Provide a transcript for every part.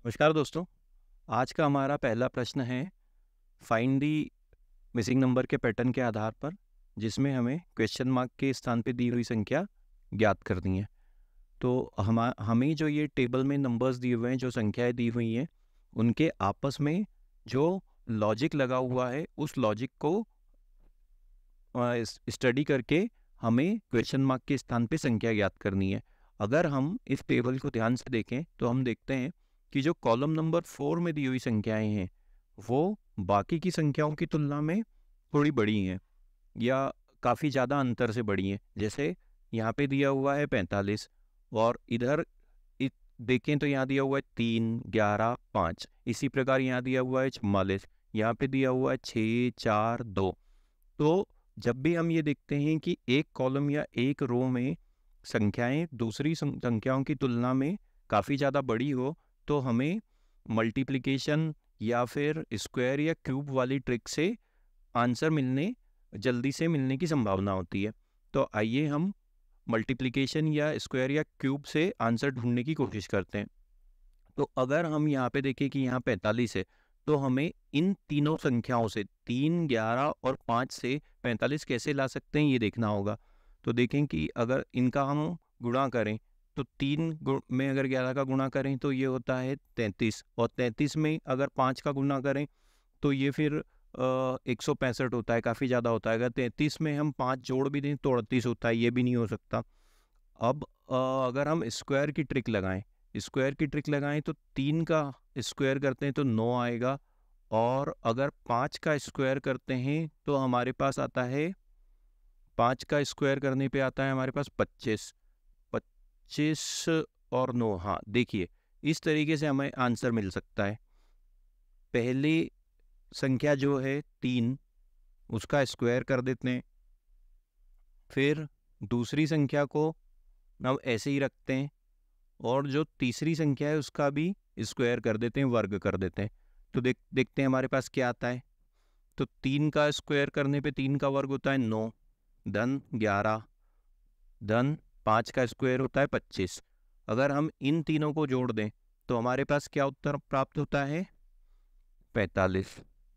नमस्कार दोस्तों। आज का हमारा पहला प्रश्न है फाइंड दी मिसिंग नंबर के पैटर्न के आधार पर, जिसमें हमें क्वेश्चन मार्क के स्थान पे दी हुई संख्या ज्ञात करनी है। तो हमें जो ये टेबल में नंबर्स दिए हुए हैं, जो संख्याएं दी हुई हैं, उनके आपस में जो लॉजिक लगा हुआ है, उस लॉजिक को स्टडी करके हमें क्वेश्चन मार्क के स्थान पे संख्या ज्ञात करनी है। अगर हम इस टेबल को ध्यान से देखें तो हम देखते हैं कि जो कॉलम नंबर 4 में दी हुई संख्याएं हैं वो बाकी की संख्याओं की तुलना में थोड़ी बड़ी हैं या काफ़ी ज़्यादा अंतर से बड़ी हैं। जैसे यहाँ पे दिया हुआ है 45 और इधर देखें तो यहाँ दिया हुआ है 3, 11, 5। इसी प्रकार यहाँ दिया हुआ है 44, यहाँ पे दिया हुआ है 6, 4, 2। तो जब भी हम ये देखते हैं कि एक कॉलम या एक रो में संख्याएं दूसरी संख्याओं की तुलना में काफ़ी ज़्यादा बड़ी हो, तो हमें मल्टीप्लिकेशन या फिर स्क्वायर या क्यूब वाली ट्रिक से आंसर जल्दी से मिलने की संभावना होती है। तो आइए हम मल्टीप्लिकेशन या स्क्वायर या क्यूब से आंसर ढूंढने की कोशिश करते हैं। तो अगर हम यहाँ पे देखें कि यहाँ 45 है, तो हमें इन तीनों संख्याओं से 3, 11 और 5 से 45 कैसे ला सकते हैं, ये देखना होगा। तो देखें कि अगर इनका हम गुणा करें तो 3 में अगर 11 का गुणा करें तो ये होता है 33, और 33 में अगर 5 का गुणा करें तो ये फिर 165 होता है, काफ़ी ज़्यादा होता है। अगर 33 में हम 5 जोड़ भी दें तो 38 होता है, ये भी नहीं हो सकता। अब अगर हम स्क्वायर की ट्रिक लगाएं तो 3 का स्क्वायर करते हैं तो 9 आएगा, और अगर 5 का स्क्वायर करते हैं तो हमारे पास आता है 5 का स्क्वायर करने पे आता है हमारे पास 25। 25 और 9, हाँ देखिए इस तरीके से हमें आंसर मिल सकता है। पहली संख्या जो है 3, उसका स्क्वायर कर देते हैं, फिर दूसरी संख्या को हम ऐसे ही रखते हैं, और जो तीसरी संख्या है उसका भी स्क्वायर कर देते हैं, वर्ग कर देते हैं। तो देखते हैं हमारे पास क्या आता है। तो 3 का स्क्वायर करने पे 3 का वर्ग होता है 9, धन 11, धन 5 का स्क्वायर होता है 25। अगर हम इन तीनों को जोड़ दें तो हमारे पास क्या उत्तर प्राप्त होता है, 45।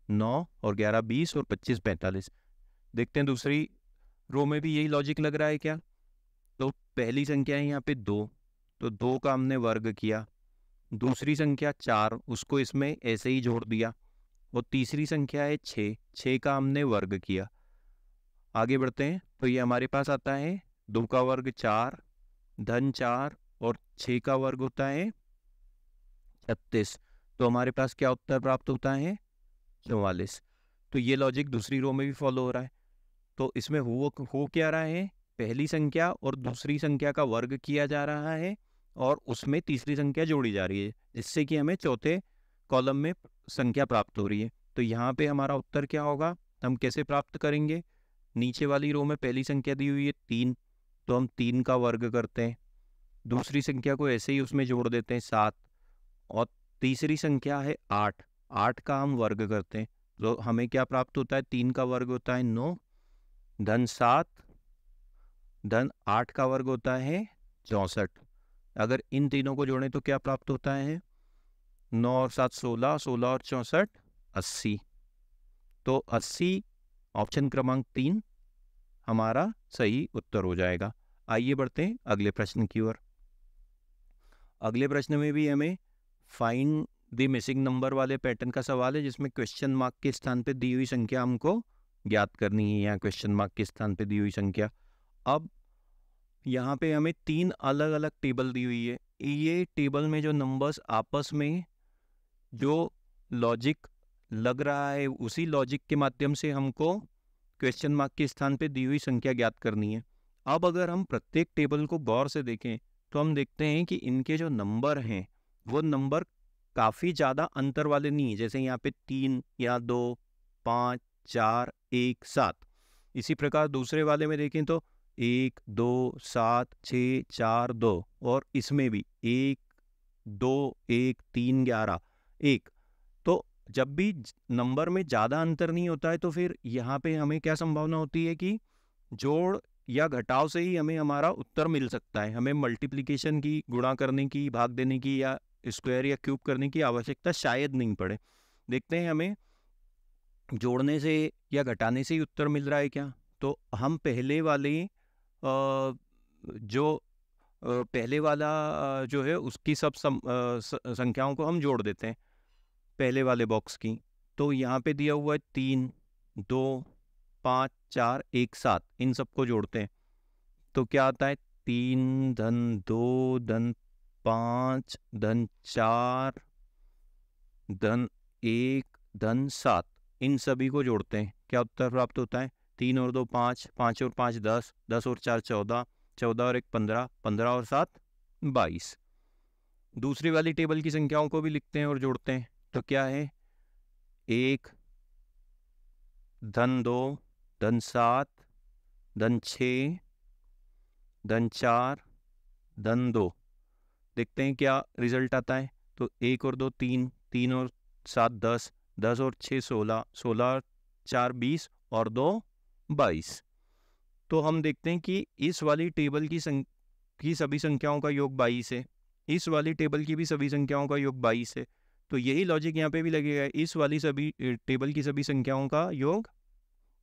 9 और 11 20 और 25 45। देखते हैं दूसरी रो में भी यही लॉजिक लग रहा है क्या। तो पहली संख्या है यहाँ पे 2, तो 2 का हमने वर्ग किया। दूसरी संख्या 4, उसको इसमें ऐसे ही जोड़ दिया। और तीसरी संख्या है 6, 6 का हमने वर्ग किया। आगे बढ़ते हैं तो ये हमारे पास आता है 2 का वर्ग 4, धन 4 और 6 का वर्ग होता है 36। तो हमारे पास क्या उत्तर प्राप्त होता है, 44। तो ये लॉजिक दूसरी रो में भी फॉलो हो रहा है। तो इसमें हो क्या रहा है, पहली संख्या और दूसरी संख्या का वर्ग किया जा रहा है और उसमें तीसरी संख्या जोड़ी जा रही है, जिससे कि हमें चौथे कॉलम में संख्या प्राप्त हो रही है। तो यहाँ पे हमारा उत्तर क्या होगा, हम कैसे प्राप्त करेंगे। नीचे वाली रो में पहली संख्या दी हुई है 3, तो हम 3 का वर्ग करते हैं। दूसरी संख्या को ऐसे ही उसमें जोड़ देते हैं 7, और तीसरी संख्या है 8, 8 का हम वर्ग करते हैं। तो हमें क्या प्राप्त होता है, 3 का वर्ग होता है 9, धन 7, धन 8 का वर्ग होता है 64। अगर इन तीनों को जोड़ें तो क्या प्राप्त होता है, 9 और 7 16, 16 और 64 80। तो 80 ऑप्शन क्रमांक 3 हमारा सही उत्तर हो जाएगा। आइए बढ़ते हैं अगले प्रश्न की ओर। अगले प्रश्न में भी हमें फाइंड द मिसिंग नंबर वाले पैटर्न का सवाल है, जिसमें क्वेश्चन मार्क के स्थान पे दी हुई संख्या हमको ज्ञात करनी है। यहाँ क्वेश्चन मार्क के स्थान पे दी हुई संख्या। अब यहाँ पे हमें 3 अलग अलग टेबल दी हुई है। ये टेबल में जो नंबर्स आपस में जो लॉजिक लग रहा है, उसी लॉजिक के माध्यम से हमको क्वेश्चन मार्क के स्थान पे दी हुई संख्या ज्ञात करनी है। अब अगर हम प्रत्येक टेबल को गौर से देखें तो हम देखते हैं कि इनके जो नंबर हैं वो नंबर काफ़ी ज़्यादा अंतर वाले नहीं है। जैसे यहाँ पे 3 या 2, 5, 4, 1, 7। इसी प्रकार दूसरे वाले में देखें तो 1, 2, 7, 6, 4, 2, और इसमें भी 1, 2, 1, 3, 11, 1। तो जब भी नंबर में ज़्यादा अंतर नहीं होता है तो फिर यहाँ पे हमें क्या संभावना होती है कि जोड़ या घटाव से ही हमें हमारा उत्तर मिल सकता है। हमें मल्टीप्लिकेशन की, गुणा करने की, भाग देने की या स्क्वायर या क्यूब करने की आवश्यकता शायद नहीं पड़े। देखते हैं हमें जोड़ने से या घटाने से ही उत्तर मिल रहा है क्या। तो हम पहले वाले पहले वाला जो है उसकी सब संख्याओं को हम जोड़ देते हैं पहले वाले बॉक्स की। तो यहाँ पे दिया हुआ है 3, 2, 5, 4, 1, 7, इन सबको जोड़ते हैं तो क्या आता है 3 धन 2 धन 5 धन 4 धन 1 धन 7, इन सभी को जोड़ते हैं, क्या उत्तर प्राप्त होता है 3 और 2 5, 5 और 5 10, 10 और 4 14, 14 और 1 15, 15 और 7 22। दूसरी वाली टेबल की संख्याओं को भी लिखते हैं और जोड़ते हैं तो क्या है 1 धन 2 धन 7 धन 6 धन 4 धन 2। देखते हैं क्या रिजल्ट आता है। तो 1 और 2 3, 3 और 7 10, 10 और 6 16, 16 और 4 20 और 2 22। तो हम देखते हैं कि इस वाली टेबल की सभी संख्याओं का योग 22 है, इस वाली टेबल की भी सभी संख्याओं का योग 22 है। तो यही लॉजिक यहाँ पे भी लगेगा, इस वाली सभी टेबल की सभी संख्याओं का योग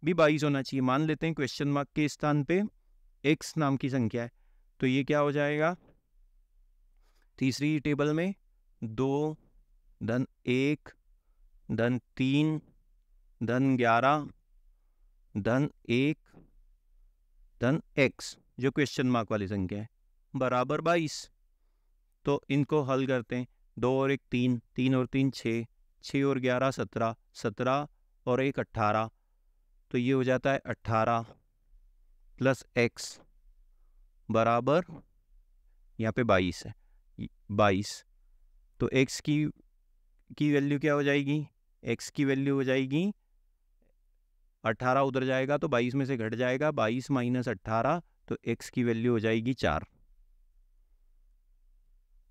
भी 22 होना चाहिए। मान लेते हैं क्वेश्चन मार्क के स्थान पे x नाम की संख्या है, तो ये क्या हो जाएगा तीसरी टेबल में 2 धन 1 धन 3 धन 11 धन 1 धन x, जो क्वेश्चन मार्क वाली संख्या है, बराबर 22। तो इनको हल करते हैं, 2 और 1 3, 3 और 3 6, 6 और 11 17, 17 और 1 18, तो ये हो जाता है 18 प्लस x बराबर यहाँ पे 22 है 22। तो x की वैल्यू क्या हो जाएगी, x की वैल्यू हो जाएगी 18 उधर जाएगा तो 22 में से घट जाएगा, 22 माइनस 18, तो x की वैल्यू हो जाएगी 4।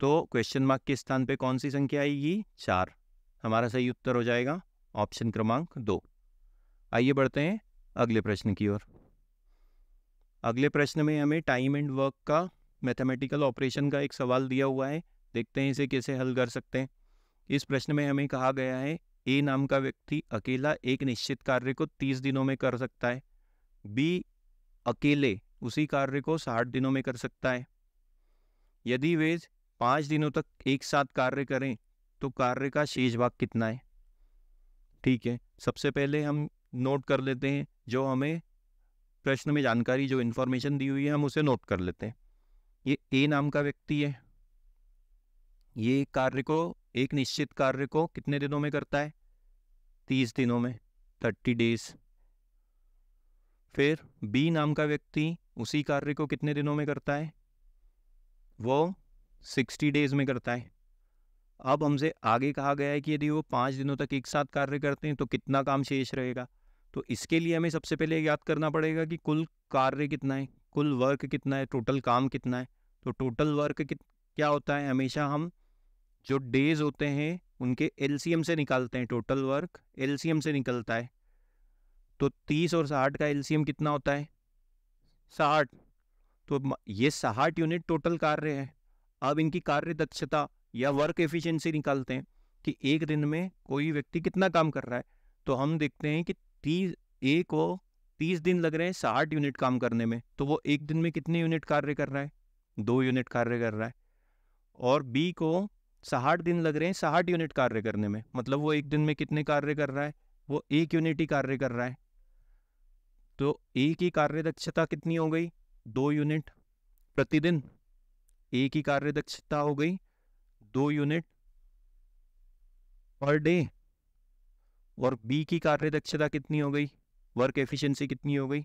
तो क्वेश्चन मार्क के स्थान पे कौन सी संख्या आएगी 4, हमारा सही उत्तर हो जाएगा ऑप्शन क्रमांक 2। आइए बढ़ते हैं अगले प्रश्न की ओर। अगले प्रश्न में हमें टाइम एंड वर्क का मैथमेटिकल ऑपरेशन का एक सवाल दिया हुआ है, देखते हैं इसे कैसे हल कर सकते हैं। इस प्रश्न में हमें कहा गया है ए नाम का व्यक्ति अकेला एक निश्चित कार्य को 30 दिनों में कर सकता है, बी अकेले उसी कार्य को 60 दिनों में कर सकता है। यदि वे 5 दिनों तक एक साथ कार्य करें तो कार्य का शेष भाग कितना है। ठीक है, सबसे पहले हम नोट कर लेते हैं जो हमें प्रश्न में जानकारी, जो इन्फॉर्मेशन दी हुई है हम उसे नोट कर लेते हैं। ये ए नाम का व्यक्ति है, ये कार्य को, एक निश्चित कार्य को कितने दिनों में करता है 30 दिनों में, 30 डेज। फिर बी नाम का व्यक्ति उसी कार्य को कितने दिनों में करता है, वो 60 डेज में करता है। अब हमसे आगे कहा गया है कि यदि वो 5 दिनों तक एक साथ कार्य करते हैं तो कितना काम शेष रहेगा। तो इसके लिए हमें सबसे पहले याद करना पड़ेगा कि कुल कार्य कितना है, कुल वर्क कितना है, टोटल काम कितना है। तो टोटल वर्क क्या होता है, हमेशा हम जो डेज होते हैं उनके एलसीएम से निकालते हैं, टोटल वर्क एलसीएम से निकलता है। तो 30 और 60 का एलसीएम कितना होता है 60, तो ये 60 यूनिट टोटल कार्य है। अब इनकी कार्य दक्षता या वर्क एफिशिएंसी निकालते हैं कि एक दिन में कोई व्यक्ति कितना काम कर रहा है। तो हम देखते हैं कि 30 को 30 दिन लग रहे हैं 60 यूनिट काम करने में, तो वो एक दिन में कितने यूनिट कार्य कर रहा है 2 यूनिट कार्य कर रहा है। और बी को 60 दिन लग रहे हैं 60 यूनिट कार्य करने में, मतलब वो एक दिन में कितने कार्य कर रहा है, वो 1 यूनिट ही कार्य कर रहा है। तो ए की कार्य दक्षता कितनी हो गई 2 यूनिट प्रतिदिन, ए की कार्य दक्षता हो गई 2 यूनिट पर डे। और बी की कार्य दक्षता कितनी हो गई, वर्क एफिशिएंसी कितनी हो गई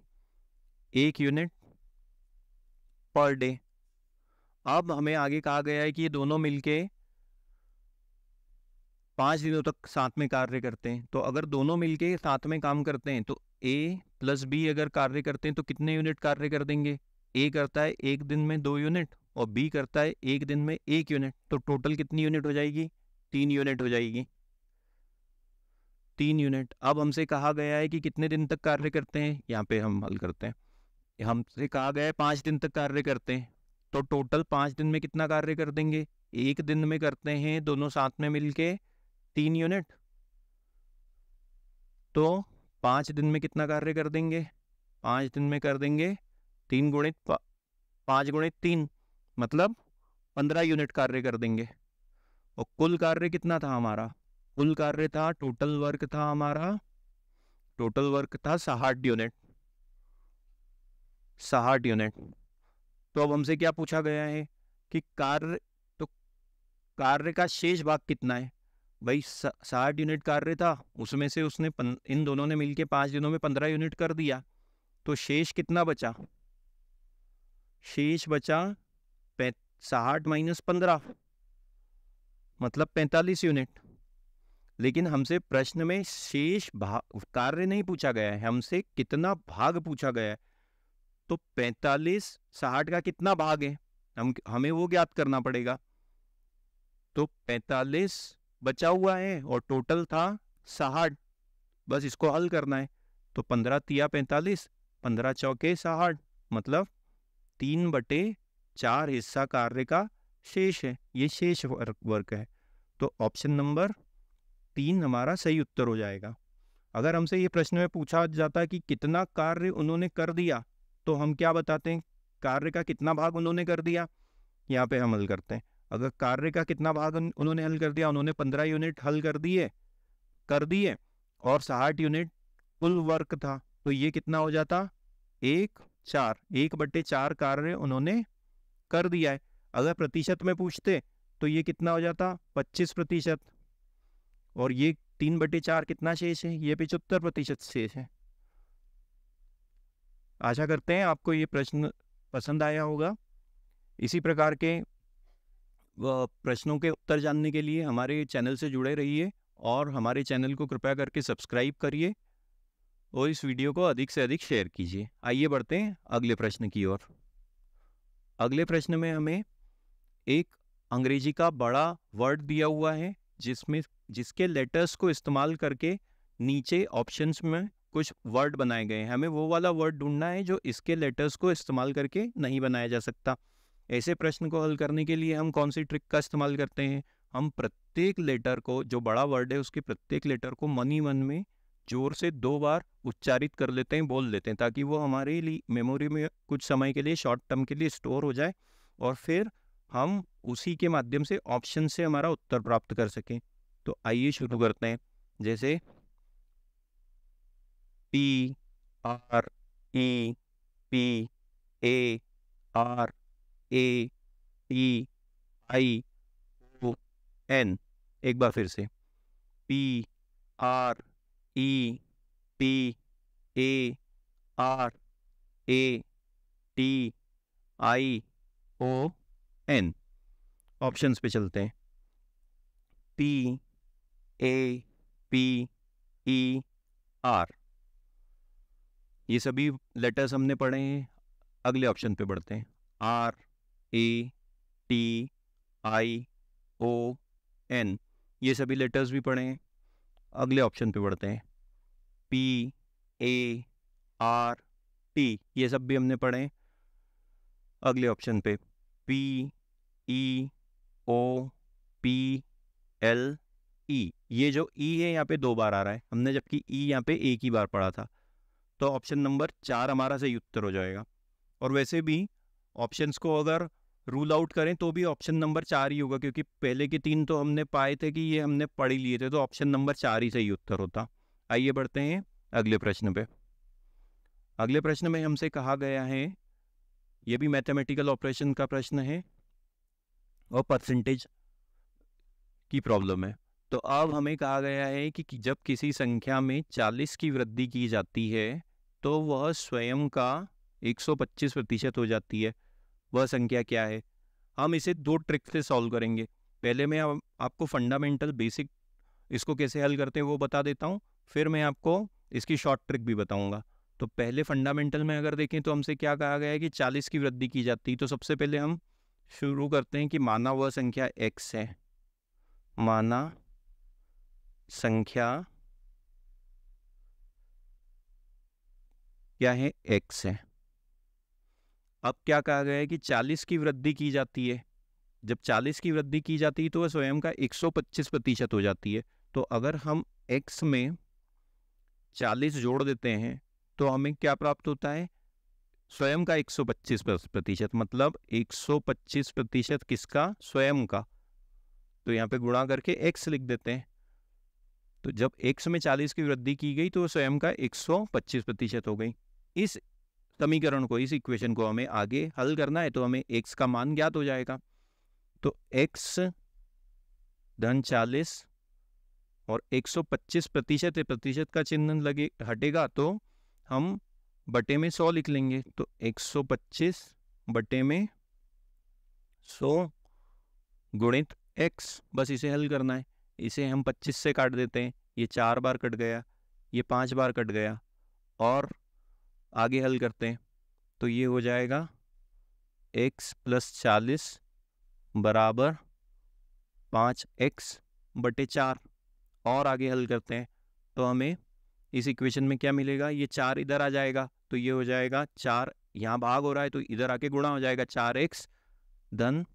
1 यूनिट पर डे। अब हमें आगे कहा गया है कि ये दोनों मिलके 5 दिनों तक साथ में कार्य करते हैं। तो अगर दोनों मिलके साथ में काम करते हैं तो ए प्लस बी अगर कार्य करते हैं तो कितने यूनिट कार्य कर देंगे, ए करता है एक दिन में 2 यूनिट और बी करता है एक दिन में 1 यूनिट, तो टोटल कितनी यूनिट हो जाएगी 3 यूनिट हो जाएगी, 3 यूनिट। अब हमसे कहा गया है कि कितने दिन तक कार्य करते हैं, यहाँ पे हम हल करते हैं। हमसे कहा गया है 5 दिन तक कार्य करते हैं, तो टोटल 5 दिन में कितना कार्य कर देंगे एक दिन में करते हैं दोनों साथ में मिलके 3 यूनिट, तो 5 दिन में कितना कार्य कर देंगे? 5 दिन में कर देंगे 3 गुणित 5 गुणित 3, मतलब 15 यूनिट कार्य कर देंगे। और कुल कार्य कितना था हमारा? कुल कार्य था, टोटल वर्क था हमारा, टोटल वर्क था 60 यूनिट, 60 यूनिट। तो अब हमसे क्या पूछा गया है कि कार्य, तो कार्य का शेष भाग कितना है? भाई 60 यूनिट कार्य था, उसमें से उसने इन दोनों ने मिलके 5 दिनों में 15 यूनिट कर दिया, तो शेष कितना बचा? शेष बचा 60 माइनस 15, मतलब 45 यूनिट। लेकिन हमसे प्रश्न में शेष भाग कार्य नहीं पूछा गया है, हमसे कितना भाग पूछा गया है। तो 45 60 का कितना भाग है, हमें वो ज्ञात करना पड़ेगा। तो 45 बचा हुआ है और टोटल था 60, बस इसको हल करना है। तो 15 तिया 45, 15 चौके 60, मतलब 3/4 हिस्सा कार्य का शेष है, ये शेष वर्क है। तो ऑप्शन नंबर 3 हमारा सही उत्तर हो जाएगा। अगर हमसे ये प्रश्न में पूछा जाता है कि कितना कार्य उन्होंने कर दिया, तो हम क्या बताते हैं? कार्य का कितना भाग उन्होंने कर दिया, यहाँ पे हम हल करते हैं। अगर कार्य का कितना भाग उन्होंने हल कर दिया, उन्होंने 15 यूनिट हल कर दिए और 60 यूनिट कुल वर्क था, तो ये कितना हो जाता? 1/4 कार्य उन्होंने कर दिया है। अगर प्रतिशत में पूछते तो ये कितना हो जाता? 25%। और ये 3/4 कितना शेष है? ये 75% शेष है। आशा करते हैं आपको ये प्रश्न पसंद आया होगा। इसी प्रकार के प्रश्नों के उत्तर जानने के लिए हमारे चैनल से जुड़े रहिए और हमारे चैनल को कृपया करके सब्सक्राइब करिए और इस वीडियो को अधिक से अधिक शेयर कीजिए। आइए बढ़ते हैं अगले प्रश्न की ओर। अगले प्रश्न में हमें एक अंग्रेजी का बड़ा वर्ड दिया हुआ है जिसके लेटर्स को इस्तेमाल करके नीचे ऑप्शंस में कुछ वर्ड बनाए गए हैं। हमें वो वाला वर्ड ढूंढना है जो इसके लेटर्स को इस्तेमाल करके नहीं बनाया जा सकता। ऐसे प्रश्न को हल करने के लिए हम कौन सी ट्रिक का इस्तेमाल करते हैं? हम प्रत्येक लेटर को, जो बड़ा वर्ड है उसके प्रत्येक लेटर को मन ही मन में जोर से 2 बार उच्चारित कर लेते हैं, बोल लेते हैं, ताकि वो हमारे लिए मेमोरी में कुछ समय के लिए, शॉर्ट टर्म के लिए स्टोर हो जाए और फिर हम उसी के माध्यम से ऑप्शन से हमारा उत्तर प्राप्त कर सकें। तो आइए शुरू करते हैं। जैसे PREPAR ATION। एक बार फिर से PREPARATION। ऑप्शंस पे चलते हैं। PAPER, ये सभी लेटर्स हमने पढ़े हैं। अगले ऑप्शन पे बढ़ते हैं। RATION, ये सभी लेटर्स भी पढ़े हैं। अगले ऑप्शन पे बढ़ते हैं। PART, ये सब भी हमने पढ़े हैं। अगले ऑप्शन पे PEOPLE, ये जो ई है यहाँ पे 2 बार आ रहा है, हमने जबकि ई यहाँ पे एक ही बार पढ़ा था। तो ऑप्शन नंबर 4 हमारा सही उत्तर हो जाएगा। और वैसे भी ऑप्शंस को अगर रूल आउट करें तो भी ऑप्शन नंबर 4 ही होगा, क्योंकि पहले के 3 तो हमने पाए थे कि ये हमने पढ़ ही लिए थे, तो ऑप्शन नंबर 4 ही सही उत्तर होता। आइए बढ़ते हैं अगले प्रश्न पे। अगले प्रश्न में हमसे कहा गया है, ये भी मैथमेटिकल ऑपरेशन का प्रश्न है और परसेंटेज की प्रॉब्लम है। तो अब हमें कहा गया है कि जब किसी संख्या में 40 की वृद्धि की जाती है तो वह स्वयं का 125% हो जाती है। वह संख्या क्या है? हम इसे 2 ट्रिक से सॉल्व करेंगे। पहले मैं आपको फंडामेंटल बेसिक इसको कैसे हल करते हैं वो बता देता हूँ, फिर मैं आपको इसकी शॉर्ट ट्रिक भी बताऊंगा। तो पहले फंडामेंटल में अगर देखें तो हमसे क्या कहा गया है कि 40 की वृद्धि की जाती है। तो सबसे पहले हम शुरू करते हैं कि माना वह संख्या x है, माना संख्या क्या है? x है। अब क्या कहा गया है कि 40 की वृद्धि की जाती है, जब 40 की वृद्धि की जाती है तो वह स्वयं का 125% हो जाती है। तो अगर हम x में 40 जोड़ देते हैं तो हमें क्या प्राप्त होता है? स्वयं का 125%, मतलब 125% किसका? स्वयं का। तो यहाँ पे गुणा करके x लिख देते हैं। तो जब x में 40 की वृद्धि की गई तो स्वयं का 125% हो गई। इस समीकरण को, इस इक्वेशन को हमें आगे हल करना है तो हमें x का मान ज्ञात हो जाएगा। तो x धन 40 और 125% प्रतिशत का चिन्ह लगे हटेगा तो हम बटे में 100 लिख लेंगे। तो 125 बटे में 100 गुणित x, बस इसे हल करना है। इसे हम 25 से काट देते हैं, ये 4 बार कट गया, ये 5 बार कट गया, और आगे हल करते हैं तो ये हो जाएगा x + 40 बराबर 5x बटे 4। और आगे हल करते हैं तो हमें इस इक्वेशन में क्या मिलेगा? ये 4 इधर आ जाएगा तो ये हो जाएगा 4, यहाँ भाग हो रहा है तो इधर आके गुणा हो जाएगा, 4x धन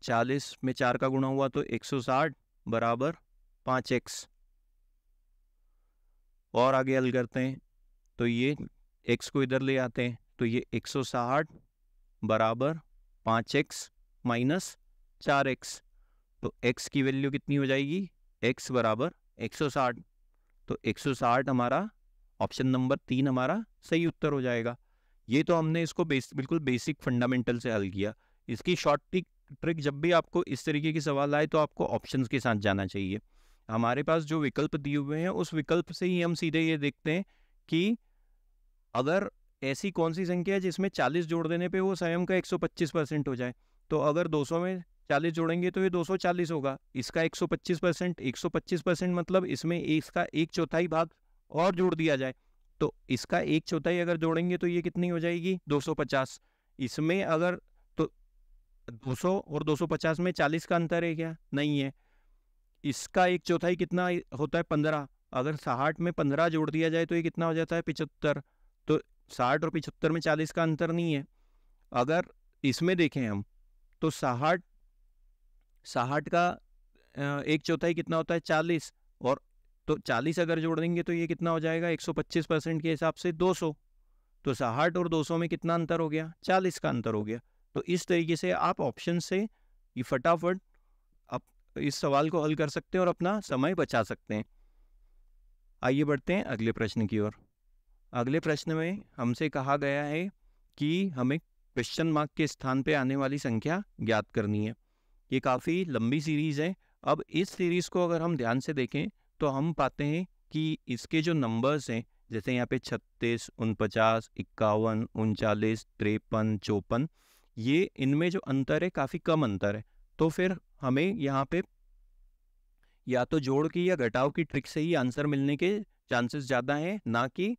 40 में 4 का गुणा हुआ तो 160 बराबर 5x। और आगे हल करते हैं तो ये x को इधर ले आते हैं तो ये 160 बराबर 5x माइनस 4x। तो x की वैल्यू कितनी हो जाएगी? x बराबर 160। तो 160 हमारा ऑप्शन नंबर 3 हमारा सही उत्तर हो जाएगा। ये तो हमने इसको बिल्कुल बेसिक फंडामेंटल से हल किया। इसकी शॉर्ट ट्रिक जब भी आपको इस तरीके के सवाल आए तो आपको ऑप्शंस के साथ जाना चाहिए। हमारे पास जो विकल्प दिए हुए हैं उस विकल्प से ही हम सीधे ये देखते हैं कि अगर ऐसी कौन सी संख्या है जिसमें 40 जोड़ देने पे वो स्वयं का 125% हो जाए। तो अगर 200 में 40 जोड़ेंगे तो ये 240 होगा। इसका 125%, 125% मतलब इसमें इसका 1/4 भाग और जोड़ दिया जाए तो इसका 1/4 अगर जोड़ेंगे तो ये कितनी हो जाएगी? 250। इसमें अगर तो 200 और 250 में 40 का अंतर है क्या? नहीं है। इसका 1/4 कितना होता है? 15। अगर 60 में 15 जोड़ दिया जाए तो ये कितना हो जाता है? 75। तो 60 और 75 में 40 का अंतर नहीं है। अगर इसमें देखें हम तो 60 का 1/4 कितना होता है? 40। और तो 40 अगर जोड़ देंगे तो ये कितना हो जाएगा? 125% के हिसाब से 200। तो 60 और 200 में कितना अंतर हो गया? 40 का अंतर हो गया। तो इस तरीके से आप ऑप्शन से ये फटाफट आप इस सवाल को हल कर सकते हैं और अपना समय बचा सकते हैं। आइए बढ़ते हैं अगले प्रश्न की ओर। अगले प्रश्न में हमसे कहा गया है कि हमें क्वेश्चन मार्क के स्थान पे आने वाली संख्या ज्ञात करनी है। ये काफ़ी लंबी सीरीज़ है। अब इस सीरीज़ को अगर हम ध्यान से देखें तो हम पाते हैं कि इसके जो नंबर्स हैं, जैसे यहाँ पे 36, 49, 51, 39, 53, 54, ये इनमें जो अंतर है काफ़ी कम अंतर है। तो फिर हमें यहाँ पे या तो जोड़ की या घटाव की ट्रिक से ही आंसर मिलने के चांसेस ज़्यादा हैं, ना कि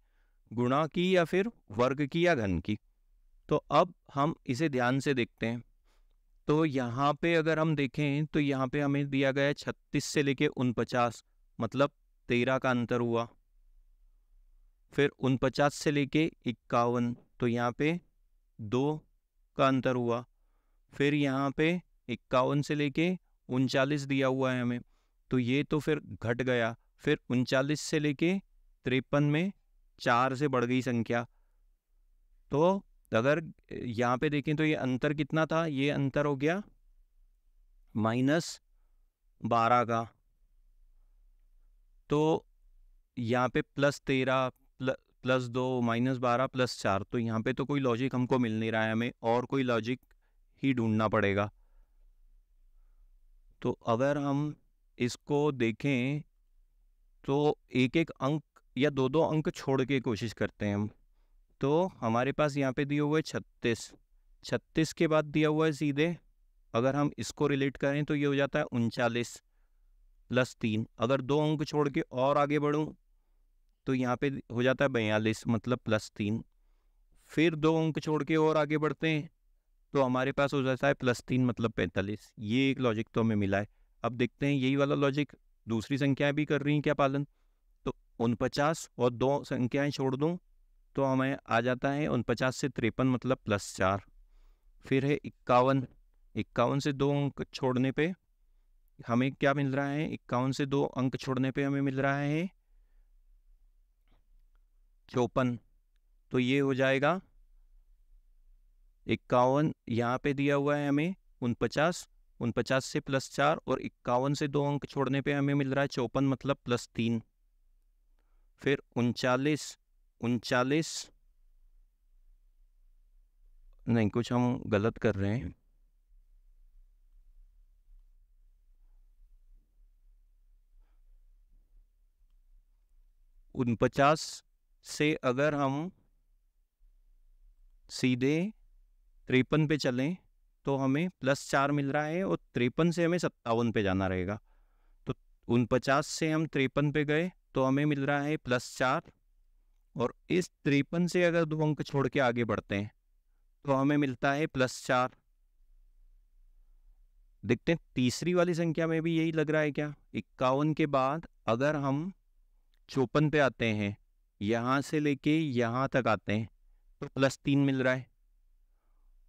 गुणा की या फिर वर्ग की या घन की। तो अब हम इसे ध्यान से देखते हैं। तो यहाँ पे अगर हम देखें तो यहाँ पे हमें दिया गया है 36 से लेके 49, मतलब 13 का अंतर हुआ। फिर 49 से लेके 51, तो यहाँ पे 2 का अंतर हुआ। फिर यहाँ पे 51 से लेके 39 दिया हुआ है हमें, तो ये तो फिर घट गया। फिर 39 से लेके 53 में 4 से बढ़ गई संख्या। तो अगर यहाँ पे देखें तो ये अंतर कितना था? ये अंतर हो गया -12 का। तो यहाँ पे +13 +2 -12 +4, तो यहाँ पे तो कोई लॉजिक हमको मिल नहीं रहा है, हमें और कोई लॉजिक ही ढूंढना पड़ेगा। तो अगर हम इसको देखें तो एक एक अंक या दो दो अंक छोड़ के कोशिश करते हैं हम। तो हमारे पास यहाँ पे दिया हुआ है 36, 36 के बाद दिया हुआ है सीधे, अगर हम इसको रिलेट करें तो ये हो जाता है 39 +3। अगर 2 अंक छोड़ के और आगे बढ़ूँ तो यहाँ पे हो जाता है 42, मतलब +3। फिर 2 अंक छोड़ के और आगे बढ़ते हैं तो हमारे पास हो जाता है +3, मतलब 45। ये एक लॉजिक तो हमें मिला है। अब देखते हैं यही वाला लॉजिक दूसरी संख्याएं भी कर रही हैं क्या पालन। तो 49 और 2 संख्याएं छोड़ दूँ तो हमें आ जाता है 49 से 53, मतलब +4। फिर है 51, 51 से 2 अंक छोड़ने पे हमें क्या मिल रहा है, 51 से 2 अंक छोड़ने पे हमें मिल रहा है 54। तो ये हो जाएगा 51, यहाँ पे दिया हुआ है हमें 49, 49 से +4 और 51 से 2 अंक छोड़ने पे हमें मिल रहा है 54, मतलब +3। फिर 39, 39 नहीं, कुछ हम गलत कर रहे हैं। 49 से अगर हम सीधे 53 पे चलें तो हमें +4 मिल रहा है और 53 से हमें 57 पे जाना रहेगा। तो 49 से हम 53 पे गए तो हमें मिल रहा है +4 और इस 53 से अगर 2 अंक छोड़ के आगे बढ़ते हैं तो हमें मिलता है +4। देखते हैं तीसरी वाली संख्या में भी यही लग रहा है क्या। 51 के बाद अगर हम 54 पे आते हैं, यहाँ से लेके यहाँ तक आते हैं तो +3 मिल रहा है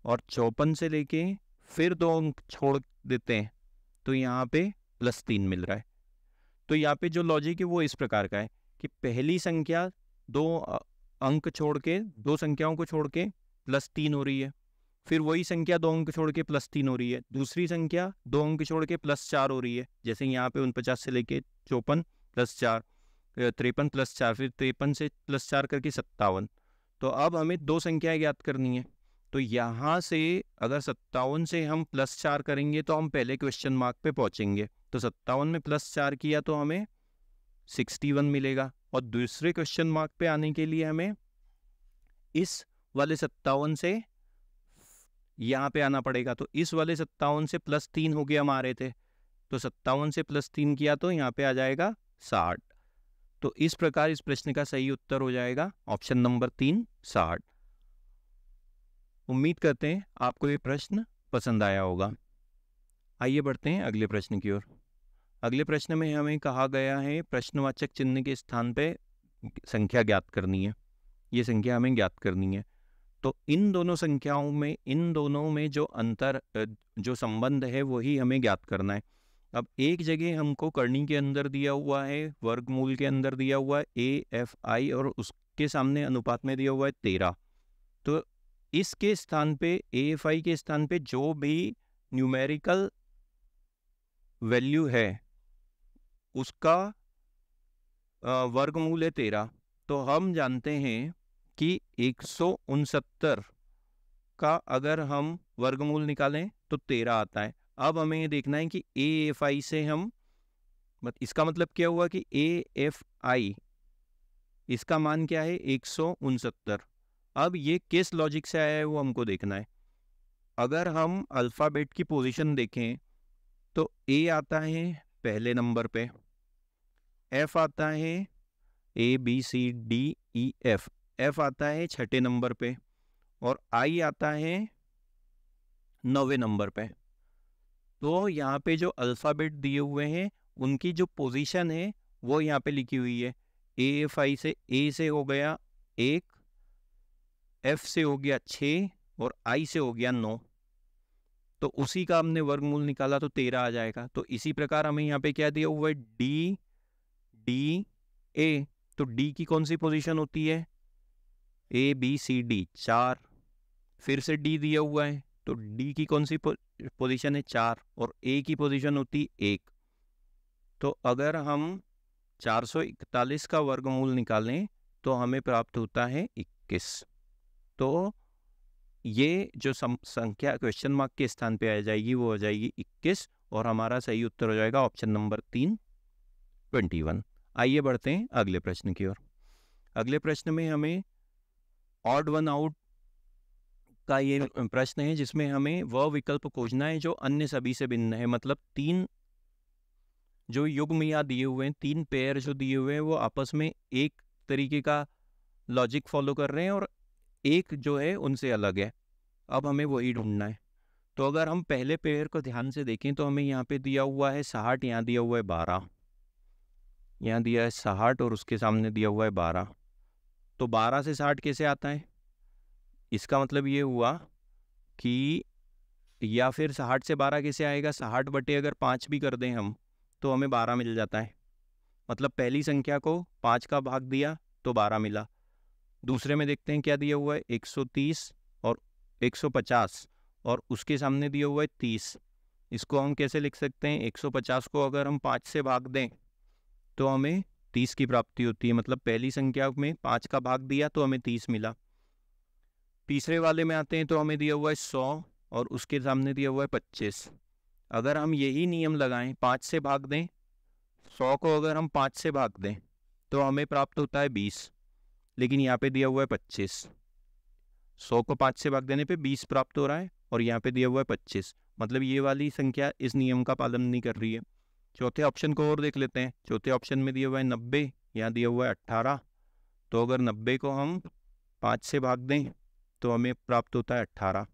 और 54 से लेके फिर 2 अंक छोड़ देते हैं तो यहाँ पे +3 मिल रहा है। तो यहाँ पे जो लॉजिक है वो इस प्रकार का है कि पहली संख्या 2 अंक छोड़ के, 2 संख्याओं को छोड़ के +3 हो रही है, फिर वही संख्या 2 अंक छोड़ के +3 हो रही है, दूसरी संख्या 2 अंक छोड़ के +4 हो रही है, जैसे यहाँ पे 49 से लेके 54 +4, 53 +4, फिर 53 से +4 करके 57। तो अब हमें 2 संख्याएं ज्ञात करनी है। तो यहाँ से अगर 57 से हम +4 करेंगे तो हम पहले क्वेश्चन मार्क पे पहुंचेंगे। तो 57 में +4 किया तो हमें 61 मिलेगा और दूसरे क्वेश्चन मार्क पे आने के लिए हमें इस वाले 57 से यहाँ पे आना पड़ेगा। तो इस वाले 57 से +3 हो गया हमारे थे, तो 57 से +3 किया तो यहाँ पे आ जाएगा 60। तो इस प्रकार इस प्रश्न का सही उत्तर हो जाएगा ऑप्शन नंबर 3, 60। उम्मीद करते हैं आपको ये प्रश्न पसंद आया होगा। आइए बढ़ते हैं अगले प्रश्न की ओर। अगले प्रश्न में हमें कहा गया है प्रश्नवाचक चिन्ह के स्थान पे संख्या ज्ञात करनी है। ये संख्या हमें ज्ञात करनी है। तो इन दोनों संख्याओं में, इन दोनों में जो अंतर, जो संबंध है वही हमें ज्ञात करना है। अब एक जगह हमको करनी के अंदर दिया हुआ है, वर्गमूल के अंदर दिया हुआ है AFI और उसके सामने अनुपात में दिया हुआ है 13। तो इसके स्थान पे, AFI के स्थान पे जो भी न्यूमेरिकल वैल्यू है उसका वर्गमूल है 13। तो हम जानते हैं कि 169 का अगर हम वर्गमूल निकालें तो 13 आता है। अब हमें ये देखना है कि AFI से हम, इसका मतलब क्या हुआ कि AFI इसका मान क्या है 169। अब ये किस लॉजिक से आया है वो हमको देखना है। अगर हम अल्फ़ाबेट की पोजीशन देखें तो A आता है पहले नंबर पे, F आता है ABCDEF, F आता है छठे नंबर पे और I आता है 9वें नंबर पे। तो यहाँ पे जो अल्फ़ाबेट दिए हुए हैं उनकी जो पोजीशन है वो यहाँ पे लिखी हुई है। AFI से A से हो गया 1, F से हो गया 6 और I से हो गया 9। तो उसी का हमने वर्गमूल निकाला तो 13 आ जाएगा। तो इसी प्रकार हमें यहाँ पे क्या दिया हुआ है, DA। तो D की कौन सी पोजीशन होती है, ABCD 4। फिर से D दिया हुआ है तो D की कौन सी पोजीशन है, 4 और A की पोजीशन होती 1। तो अगर हम 441 का वर्गमूल निकालें तो हमें प्राप्त होता है 21। तो ये जो संख्या क्वेश्चन मार्क के स्थान पे आ जाएगी वो हो जाएगी 21 और हमारा सही उत्तर हो जाएगा ऑप्शन नंबर 3, 21। आइए बढ़ते हैं अगले प्रश्न की ओर। अगले प्रश्न में हमें ऑड वन आउट का ये प्रश्न है जिसमें हमें वह विकल्प खोजना है जो अन्य सभी से भिन्न है। मतलब 3 जो युग्म या दिए हुए हैं, 3 पेयर जो दिए हुए हैं वो आपस में एक तरीके का लॉजिक फॉलो कर रहे हैं और एक जो है उनसे अलग है। अब हमें वही ढूंढना है। तो अगर हम पहले पेयर को ध्यान से देखें तो हमें यहाँ पे दिया हुआ है 60, यहाँ दिया हुआ है 12, यहाँ दिया है 60 और उसके सामने दिया हुआ है 12। तो 12 से 60 कैसे आता है, इसका मतलब ये हुआ कि या फिर 60 से 12 कैसे आएगा, 60 बटे अगर 5 भी कर दें हम तो हमें 12 मिल जाता है। मतलब पहली संख्या को 5 का भाग दिया तो 12 मिला। दूसरे में देखते हैं क्या दिया हुआ है, 130 और 150 और उसके सामने दिया हुआ है 30। इसको हम कैसे लिख सकते हैं, 150 को अगर हम 5 से भाग दें तो हमें 30 की प्राप्ति होती है। मतलब पहली संख्या में 5 का भाग दिया तो हमें 30 मिला। तीसरे वाले में आते हैं तो हमें दिया हुआ है 100 और उसके सामने दिया हुआ है 25। अगर हम यही नियम लगाएं, 5 से भाग दें, 100 को अगर हम 5 से भाग दें तो हमें प्राप्त होता है 20, लेकिन यहाँ पे दिया हुआ है 25। 100 को 5 से भाग देने पे 20 प्राप्त हो रहा है और यहाँ पे दिया हुआ है 25। मतलब ये वाली संख्या इस नियम का पालन नहीं कर रही है। चौथे ऑप्शन को और देख लेते हैं। चौथे ऑप्शन में दिया हुआ है 90, यहाँ दिया हुआ है 18। तो अगर 90 को हम 5 से भाग दें तो हमें प्राप्त होता है 18।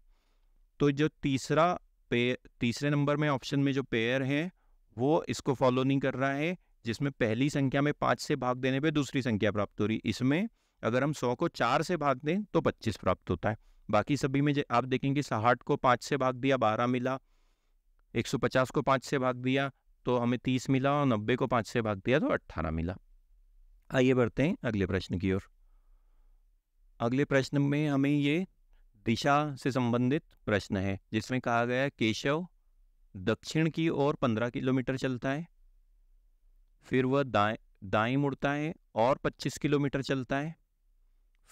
तो जो तीसरे नंबर में ऑप्शन में जो पेयर है वो इसको फॉलो नहीं कर रहा है, जिसमें पहली संख्या में 5 से भाग देने पे दूसरी संख्या प्राप्त हो रही। इसमें अगर हम 100 को 4 से भाग दें तो 25 प्राप्त होता है। बाकी सभी में आप देखेंगे 60 को 5 से भाग दिया 12 मिला, 150 को 5 से भाग दिया तो हमें 30 मिला और 90 को 5 से भाग दिया तो 18 मिला। आइए बढ़ते हैं अगले प्रश्न की ओर। अगले प्रश्न में हमें ये दिशा से संबंधित प्रश्न है, जिसमें कहा गया है केशव दक्षिण की ओर 15 किलोमीटर चलता है, फिर वह दाएं मुड़ता है और 25 किलोमीटर चलता है,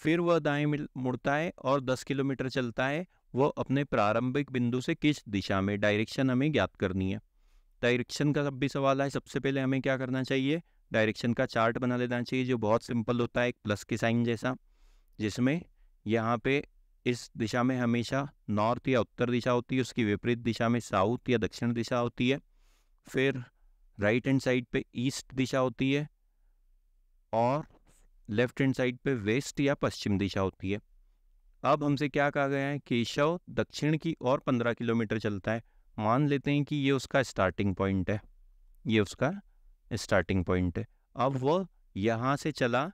फिर वह दाएं मुड़ता है और 10 किलोमीटर चलता है। वह अपने प्रारंभिक बिंदु से किस दिशा में, डायरेक्शन हमें ज्ञात करनी है। डायरेक्शन का भी सवाल है। सबसे पहले हमें क्या करना चाहिए, डायरेक्शन का चार्ट बना लेना चाहिए, जो बहुत सिंपल होता है, एक प्लस के साइन जैसा, जिसमें यहाँ पे इस दिशा में हमेशा नॉर्थ या उत्तर दिशा होती है, उसकी विपरीत दिशा में साउथ या दक्षिण दिशा होती है, फिर राइट हैंड साइड पे ईस्ट दिशा होती है और लेफ्ट हैंड साइड पे वेस्ट या पश्चिम दिशा होती है। अब हमसे क्या कहा गया है, केशव दक्षिण की ओर 15 किलोमीटर चलता है। मान लेते हैं कि ये उसका स्टार्टिंग पॉइंट है, ये उसका स्टार्टिंग पॉइंट है। अब वो यहाँ से चला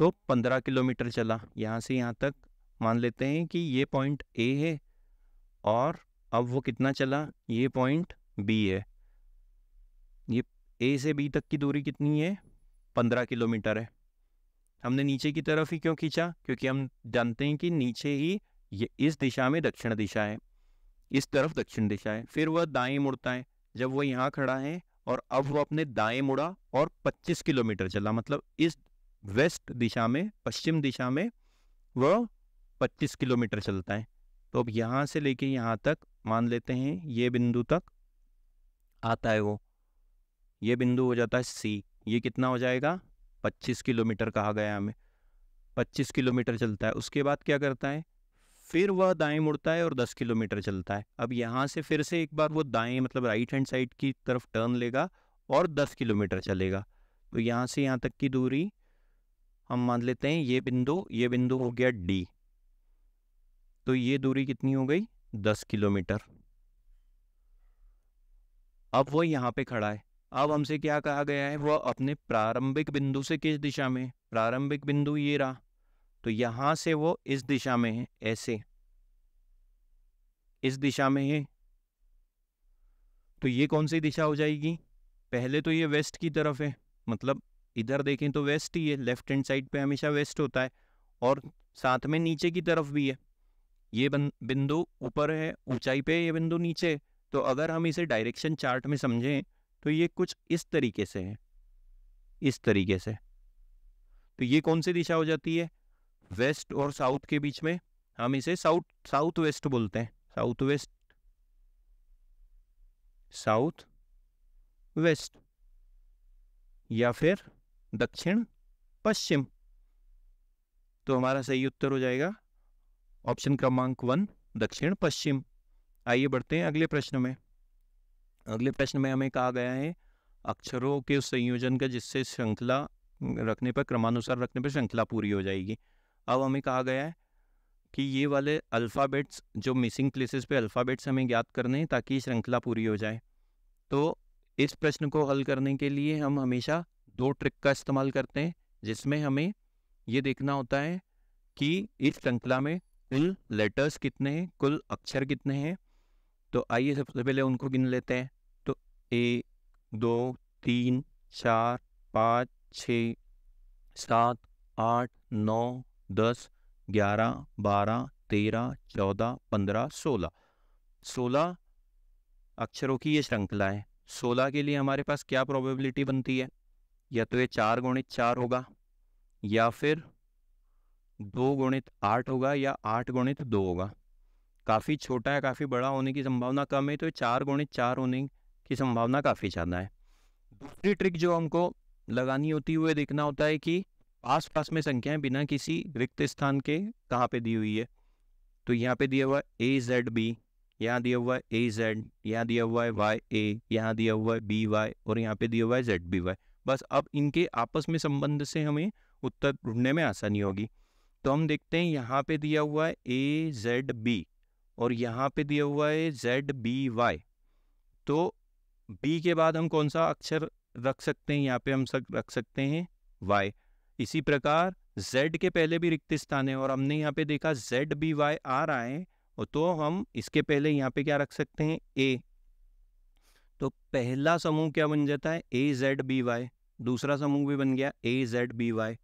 तो 15 किलोमीटर चला, यहाँ से यहाँ तक मान लेते हैं कि ये पॉइंट ए है और अब वो कितना चला, ये पॉइंट बी है। ये ए से बी तक की दूरी कितनी है, 15 किलोमीटर है। हमने नीचे की तरफ ही क्यों खींचा, क्योंकि हम जानते हैं कि नीचे ही ये इस दिशा में दक्षिण दिशा है, इस तरफ दक्षिण दिशा है। फिर वह दाएं मुड़ता है, जब वो यहाँ खड़ा है और अब वो अपने दाएं मुड़ा और 25 किलोमीटर चला, मतलब इस वेस्ट दिशा में, पश्चिम दिशा में वह 25 किलोमीटर चलता है। तो अब यहाँ से लेके यहाँ तक मान लेते हैं ये बिंदु तक आता है वो, ये बिंदु हो जाता है सी। ये कितना हो जाएगा, 25 किलोमीटर कहा गया हमें, 25 किलोमीटर चलता है। उसके बाद क्या करता है, फिर वह दाएं मुड़ता है और 10 किलोमीटर चलता है। अब यहाँ से फिर से एक बार वो दाएं मतलब राइट हैंड साइड की तरफ टर्न लेगा और 10 किलोमीटर चलेगा। तो यहाँ से यहाँ तक की दूरी हम मान लेते हैं ये बिंदु हो गया डी। तो ये दूरी कितनी हो गई, 10 किलोमीटर। अब वो यहाँ पे खड़ा है। अब हमसे क्या कहा गया है, वह अपने प्रारंभिक बिंदु से किस दिशा में, प्रारंभिक बिंदु ये रहा, तो यहाँ से वो इस दिशा में है, ऐसे इस दिशा में है। तो ये कौन सी दिशा हो जाएगी, पहले तो ये वेस्ट की तरफ है, मतलब इधर देखें तो वेस्ट ही है, लेफ्ट हैंड साइड पे हमेशा वेस्ट होता है, और साथ में नीचे की तरफ भी है। ये बिंदु ऊपर है ऊंचाई पे, ये बिंदु नीचे। तो अगर हम इसे डायरेक्शन चार्ट में समझें तो ये कुछ इस तरीके से है, इस तरीके से। तो ये कौन सी दिशा हो जाती है, वेस्ट और साउथ के बीच में, हम इसे साउथ वेस्ट बोलते हैं, साउथ वेस्ट, साउथ वेस्ट, या फिर दक्षिण पश्चिम। तो हमारा सही उत्तर हो जाएगा ऑप्शन क्रमांक 1, दक्षिण पश्चिम। आइए बढ़ते हैं अगले प्रश्न में। अगले प्रश्न में हमें कहा गया है अक्षरों के उस संयोजन का जिससे श्रृंखला रखने पर, क्रमानुसार रखने पर श्रृंखला पूरी हो जाएगी। अब हमें कहा गया है कि ये वाले अल्फ़ाबेट्स, जो मिसिंग प्लेसेस पे अल्फ़ाबेट्स हमें ज्ञात करने हैं ताकि श्रृंखला पूरी हो जाए। तो इस प्रश्न को हल करने के लिए हम हमेशा 2 ट्रिक का इस्तेमाल करते हैं, जिसमें हमें ये देखना होता है कि इस श्रृंखला में कुल लेटर्स कितने हैं, कुल अक्षर कितने हैं। तो आइए सबसे पहले उनको गिन लेते हैं। तो 1 2 3 4 5 6 7 8 9 10 11 12 13 14 15 16 16 अक्षरों की ये श्रृंखला है। 16 के लिए हमारे पास क्या प्रोबेबिलिटी बनती है, या तो ये 4 गुणित 4 होगा, या फिर 2 गुणित 8 होगा, या 8 गुणित 2 होगा। काफ़ी छोटा है, काफ़ी बड़ा होने की संभावना कम है, तो 4 गुणित 4 होने की संभावना काफ़ी ज़्यादा है। दूसरी ट्रिक जो हमको लगानी होती है वो देखना होता है कि आस पास में संख्याएं बिना किसी रिक्त स्थान के कहाँ पे दी हुई है। तो यहाँ पे दिया हुआ है AZB, यहाँ दिया हुआ है AZ, यहाँ दिया हुआ है YA, यहाँ दिया हुआ है BY और यहाँ पे दिया हुआ है ZBY। बस अब इनके आपस में संबंध से हमें उत्तर ढूंढने में आसानी होगी। तो हम देखते हैं यहाँ पे दिया हुआ है AZB और यहाँ पे दिया हुआ है ZBY। तो B के बाद हम कौन सा अक्षर रख सकते हैं, यहाँ पे हम रख सकते हैं Y। इसी प्रकार Z के पहले भी रिक्त स्थान है और हमने यहाँ पे देखा ZBY आ रहा है, और तो हम इसके पहले यहाँ पे क्या रख सकते हैं, A। तो पहला समूह क्या बन जाता है, AZBY। दूसरा समूह भी बन गया AZBY।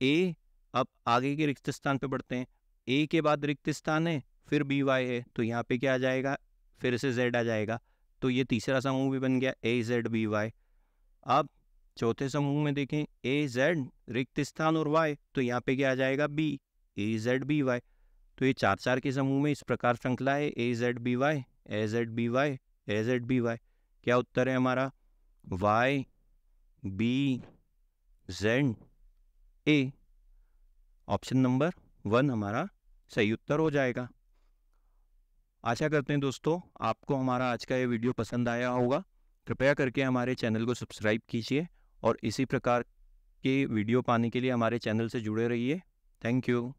A, अब आगे के रिक्त स्थान पे बढ़ते हैं। A के बाद रिक्त स्थान है, फिर BY है, तो यहाँ पे क्या आ जाएगा, फिर से Z आ जाएगा। तो ये तीसरा समूह भी बन गया AZBY। अब चौथे समूह में देखें AZ रिक्त स्थान और Y, तो यहाँ पे क्या आ जाएगा, B, AZBY। तो ये 4 के समूह में इस प्रकार श्रृंखला है AZBY AZBY AZBY। क्या उत्तर है हमारा, Y B Z A। Option number 1 हमारा सही उत्तर हो जाएगा। आशा करते हैं दोस्तों आपको हमारा आज का ये वीडियो पसंद आया होगा। कृपया करके हमारे चैनल को सब्सक्राइब कीजिए और इसी प्रकार के वीडियो पाने के लिए हमारे चैनल से जुड़े रहिए। Thank you.